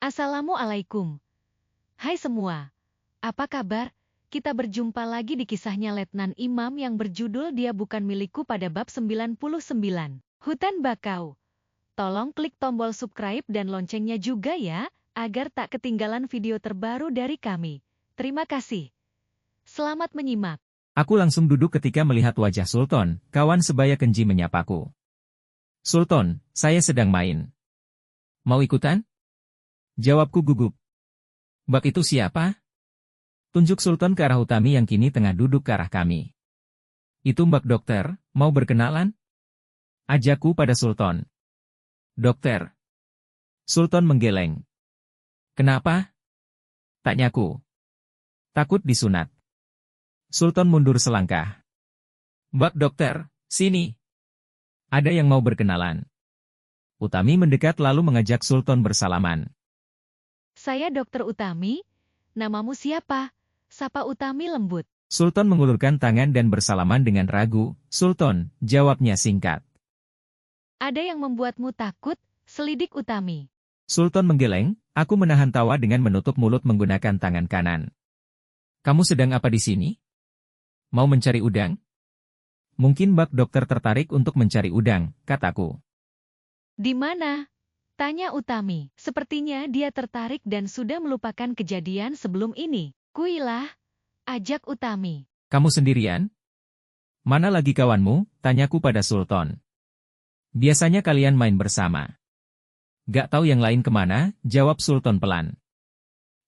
Assalamualaikum. Hai semua, apa kabar? Kita berjumpa lagi di kisahnya Letnan Imam yang berjudul Dia Bukan Milikku pada bab 99. Hutan Bakau. Tolong klik tombol subscribe dan loncengnya juga ya, agar tak ketinggalan video terbaru dari kami. Terima kasih. Selamat menyimak. Aku langsung duduk ketika melihat wajah Sultan, kawan sebaya Kenji menyapaku. Sultan, saya sedang main. Mau ikutan? Jawabku gugup. Bak itu siapa? Tunjuk Sultan ke arah Utami yang kini tengah duduk ke arah kami. Itu Mbak Dokter, mau berkenalan? Ajakku pada Sultan. Dokter. Sultan menggeleng. Kenapa? Tanyaku. Takut disunat. Sultan mundur selangkah. Mbak Dokter, sini. Ada yang mau berkenalan. Utami mendekat lalu mengajak Sultan bersalaman. Saya Dokter Utami. Namamu siapa? Sapa Utami lembut. Sultan mengulurkan tangan dan bersalaman dengan ragu. Sultan, jawabnya singkat. Ada yang membuatmu takut? Selidik Utami. Sultan menggeleng, aku menahan tawa dengan menutup mulut menggunakan tangan kanan. Kamu sedang apa di sini? Mau mencari udang? Mungkin Mbak Dokter tertarik untuk mencari udang, kataku. Di mana? Tanya Utami. Sepertinya dia tertarik dan sudah melupakan kejadian sebelum ini. Kuilah, ajak Utami. Kamu sendirian? Mana lagi kawanmu? Tanyaku pada Sultan. Biasanya kalian main bersama. Gak tahu yang lain kemana, jawab Sultan pelan.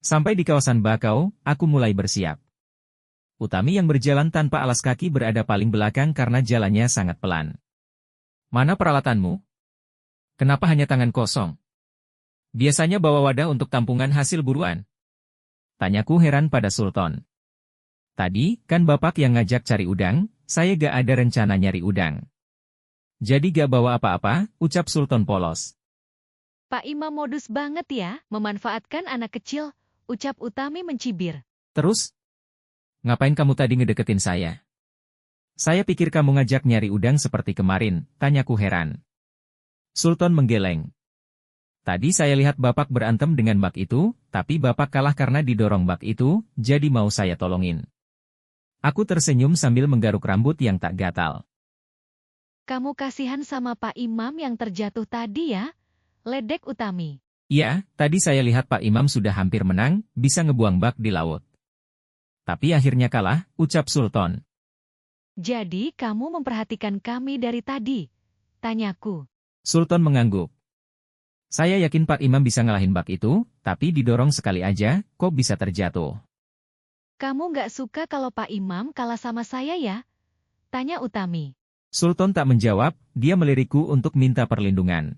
Sampai di kawasan Bakau, aku mulai bersiap. Utami yang berjalan tanpa alas kaki berada paling belakang karena jalannya sangat pelan. Mana peralatanmu? Kenapa hanya tangan kosong? Biasanya bawa wadah untuk tampungan hasil buruan. Tanyaku heran pada Sultan. Tadi, kan Bapak yang ngajak cari udang, saya gak ada rencana nyari udang. Jadi gak bawa apa-apa, ucap Sultan polos. Pak Imam modus banget ya, memanfaatkan anak kecil, ucap Utami mencibir. Terus? Ngapain kamu tadi ngedeketin saya? Saya pikir kamu ngajak nyari udang seperti kemarin, tanyaku heran. Sultan menggeleng. Tadi saya lihat Bapak berantem dengan bak itu, tapi Bapak kalah karena didorong bak itu, jadi mau saya tolongin. Aku tersenyum sambil menggaruk rambut yang tak gatal. Kamu kasihan sama Pak Imam yang terjatuh tadi ya? Ledek Utami. Iya, tadi saya lihat Pak Imam sudah hampir menang, bisa ngebuang bak di laut. Tapi akhirnya kalah, ucap Sultan. Jadi kamu memperhatikan kami dari tadi? Tanyaku. Sultan mengangguk. Saya yakin Pak Imam bisa ngalahin bak itu, tapi didorong sekali aja, kok bisa terjatuh. Kamu nggak suka kalau Pak Imam kalah sama saya ya? Tanya Utami. Sultan tak menjawab, dia melirikku untuk minta perlindungan.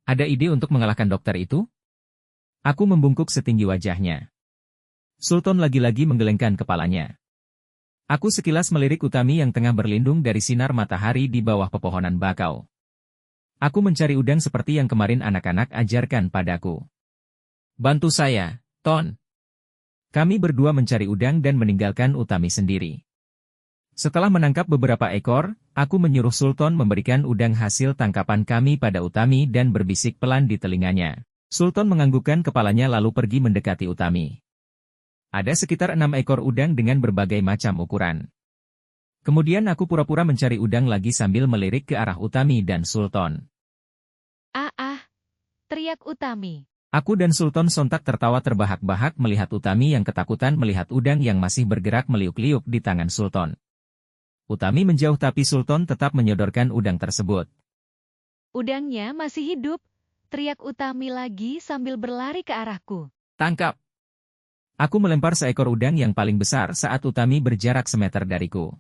Ada ide untuk mengalahkan dokter itu? Aku membungkuk setinggi wajahnya. Sultan lagi-lagi menggelengkan kepalanya. Aku sekilas melirik Utami yang tengah berlindung dari sinar matahari di bawah pepohonan bakau. Aku mencari udang seperti yang kemarin anak-anak ajarkan padaku. Bantu saya, Ton. Kami berdua mencari udang dan meninggalkan Utami sendiri. Setelah menangkap beberapa ekor, aku menyuruh Sultan memberikan udang hasil tangkapan kami pada Utami dan berbisik pelan di telinganya. Sultan menganggukkan kepalanya lalu pergi mendekati Utami. Ada sekitar 6 ekor udang dengan berbagai macam ukuran. Kemudian aku pura-pura mencari udang lagi sambil melirik ke arah Utami dan Sultan. Teriak Utami. Aku dan Sultan sontak tertawa terbahak-bahak melihat Utami yang ketakutan melihat udang yang masih bergerak meliuk-liuk di tangan Sultan. Utami menjauh tapi Sultan tetap menyodorkan udang tersebut. Udangnya masih hidup, teriak Utami lagi sambil berlari ke arahku. Tangkap! Aku melempar seekor udang yang paling besar saat Utami berjarak semeter dariku.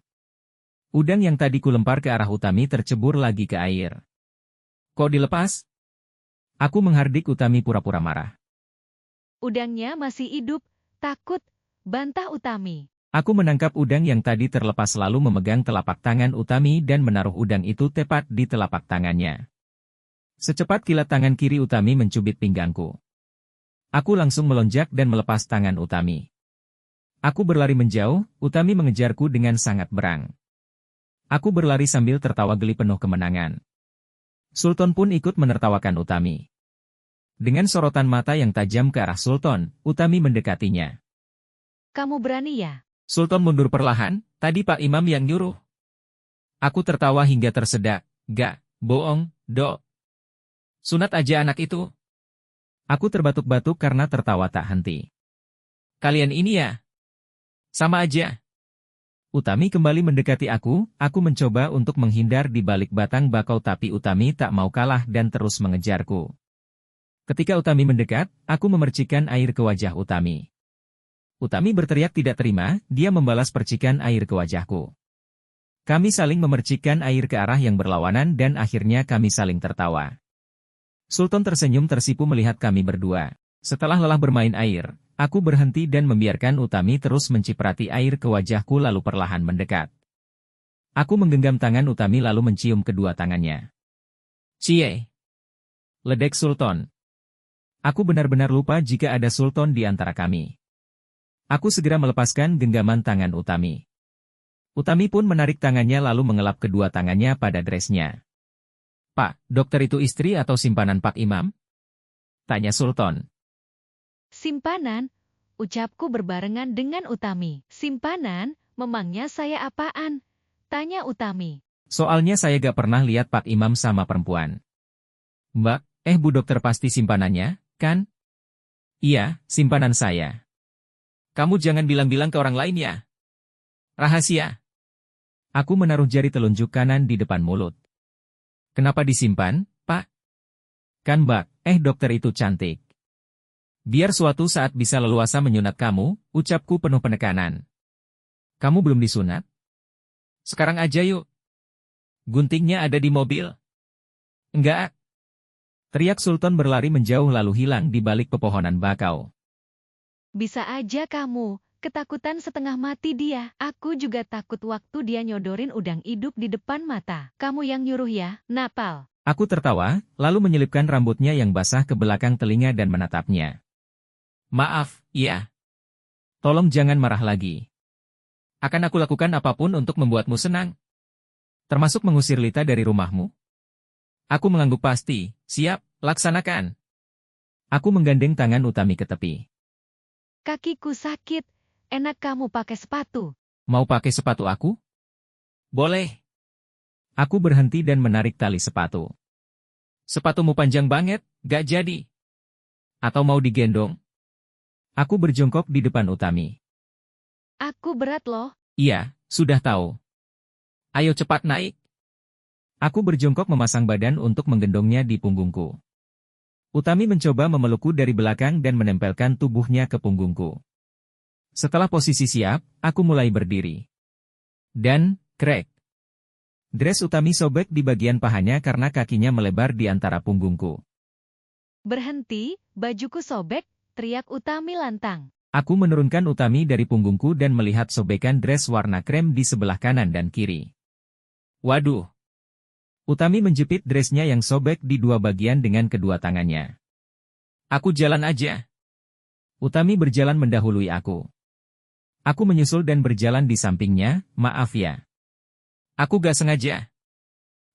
Udang yang tadi kulempar ke arah Utami tercebur lagi ke air. Kok dilepas? Aku menghardik Utami pura-pura marah. Udangnya masih hidup, takut, bantah Utami. Aku menangkap udang yang tadi terlepas lalu memegang telapak tangan Utami dan menaruh udang itu tepat di telapak tangannya. Secepat kilat tangan kiri Utami mencubit pinggangku. Aku langsung melonjak dan melepas tangan Utami. Aku berlari menjauh, Utami mengejarku dengan sangat berang. Aku berlari sambil tertawa geli penuh kemenangan. Sultan pun ikut menertawakan Utami. Dengan sorotan mata yang tajam ke arah Sultan, Utami mendekatinya. Kamu berani ya? Sultan mundur perlahan, tadi Pak Imam yang nyuruh. Aku tertawa hingga tersedak. Gak, bohong, Dok. Sunat aja anak itu. Aku terbatuk-batuk karena tertawa tak henti. Kalian ini ya? Sama aja. Utami kembali mendekati aku mencoba untuk menghindar di balik batang bakau tapi Utami tak mau kalah dan terus mengejarku. Ketika Utami mendekat, aku memercikkan air ke wajah Utami. Utami berteriak tidak terima, dia membalas percikan air ke wajahku. Kami saling memercikkan air ke arah yang berlawanan dan akhirnya kami saling tertawa. Sultan tersenyum tersipu melihat kami berdua. Setelah lelah bermain air, aku berhenti dan membiarkan Utami terus menciprati air ke wajahku lalu perlahan mendekat. Aku menggenggam tangan Utami lalu mencium kedua tangannya. Cie! Ledek Sultan. Aku benar-benar lupa jika ada Sultan di antara kami. Aku segera melepaskan genggaman tangan Utami. Utami pun menarik tangannya lalu mengelap kedua tangannya pada dresnya. Pak, dokter itu istri atau simpanan Pak Imam? Tanya Sultan. Simpanan? Ucapku berbarengan dengan Utami. Simpanan? Memangnya saya apaan? Tanya Utami. Soalnya saya gak pernah lihat Pak Imam sama perempuan. Mbak, Bu dokter pasti simpanannya, kan? Iya, simpanan saya. Kamu jangan bilang-bilang ke orang lain ya. Rahasia. Aku menaruh jari telunjuk kanan di depan mulut. Kenapa disimpan, Pak? Kan Mbak, dokter itu cantik. Biar suatu saat bisa leluasa menyunat kamu, ucapku penuh penekanan. Kamu belum disunat? Sekarang aja yuk. Guntingnya ada di mobil. Enggak. Teriak Sultan berlari menjauh lalu hilang di balik pepohonan bakau. Bisa aja kamu, ketakutan setengah mati dia. Aku juga takut waktu dia nyodorin udang hidup di depan mata. Kamu yang nyuruh ya, Napal. Aku tertawa, lalu menyelipkan rambutnya yang basah ke belakang telinga dan menatapnya. Maaf, iya. Tolong jangan marah lagi. Akan aku lakukan apapun untuk membuatmu senang. Termasuk mengusir Lita dari rumahmu. Aku mengangguk pasti, siap, laksanakan. Aku menggandeng tangan Utami ke tepi. Kakiku sakit, enak kamu pakai sepatu. Mau pakai sepatu aku? Boleh. Aku berhenti dan menarik tali sepatu. Sepatumu panjang banget, gak jadi. Atau mau digendong? Aku berjongkok di depan Utami. Aku berat loh. Iya, sudah tahu. Ayo cepat naik. Aku berjongkok memasang badan untuk menggendongnya di punggungku. Utami mencoba memelukku dari belakang dan menempelkan tubuhnya ke punggungku. Setelah posisi siap, aku mulai berdiri. Dan, krek. Dres Utami sobek di bagian pahanya karena kakinya melebar di antara punggungku. Berhenti, bajuku sobek, teriak Utami lantang. Aku menurunkan Utami dari punggungku dan melihat sobekan dres warna krem di sebelah kanan dan kiri. Waduh! Utami menjepit dresnya yang sobek di dua bagian dengan kedua tangannya. Aku jalan aja. Utami berjalan mendahului aku. Aku menyusul dan berjalan di sampingnya, maaf ya. Aku gak sengaja.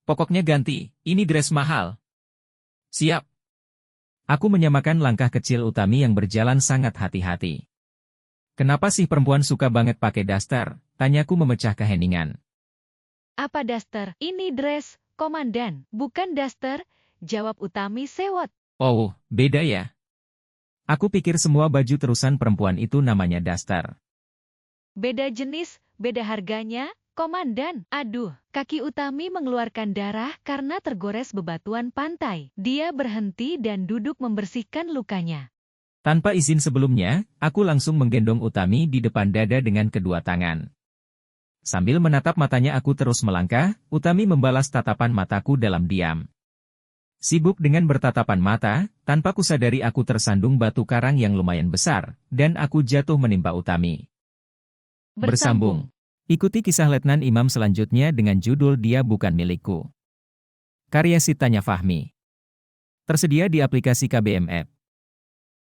Pokoknya ganti, ini dress mahal. Siap. Aku menyamakan langkah kecil Utami yang berjalan sangat hati-hati. Kenapa sih perempuan suka banget pakai daster? Tanyaku memecah keheningan. Apa daster? Ini dress, komandan. Bukan daster, jawab Utami sewot. Oh, beda ya. Aku pikir semua baju terusan perempuan itu namanya daster. Beda jenis, beda harganya, komandan. Aduh, kaki Utami mengeluarkan darah karena tergores bebatuan pantai. Dia berhenti dan duduk membersihkan lukanya. Tanpa izin sebelumnya, aku langsung menggendong Utami di depan dada dengan kedua tangan. Sambil menatap matanya aku terus melangkah, Utami membalas tatapan mataku dalam diam. Sibuk dengan bertatapan mata, tanpa kusadari aku tersandung batu karang yang lumayan besar, dan aku jatuh menimpa Utami. Bersambung. Ikuti kisah Letnan Imam selanjutnya dengan judul Dia Bukan Milikku. Karya Sitanya Fahmi. Tersedia di aplikasi KBM App.